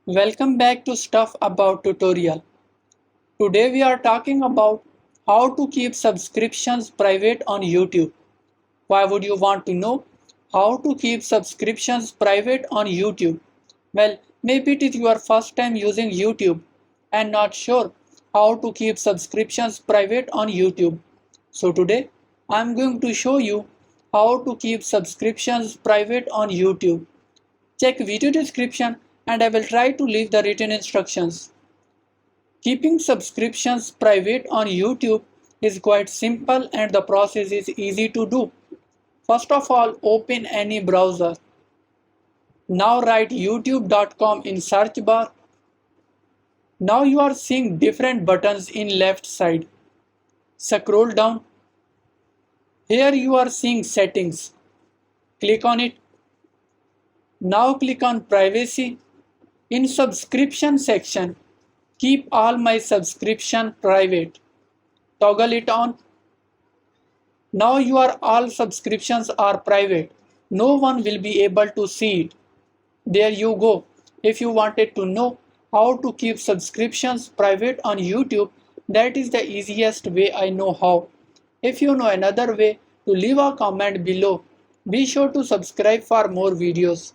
Welcome back to Stuff About Tutorial. Today we are talking about how to keep subscriptions private on YouTube. Why would you want to know how to keep subscriptions private on YouTube? Well, maybe it is your first time using YouTube and not sure how to keep subscriptions private on YouTube. So today I am going to show you how to keep subscriptions private on YouTube. Check video description and I will try to leave the written instructions. Keeping subscriptions private on YouTube is quite simple and the process is easy to do. First of all, open any browser. Now write youtube.com in search bar. Now you are seeing different buttons in left side. Scroll down. Here you are seeing settings. Click on it. Now click on privacy. In subscription section, keep all my subscription private. Toggle it on. Now your all subscriptions are private. No one will be able to see it. There you go. If you wanted to know how to keep subscriptions private on YouTube, that is the easiest way I know how. If you know another way, to leave a comment below. Be sure to subscribe for more videos.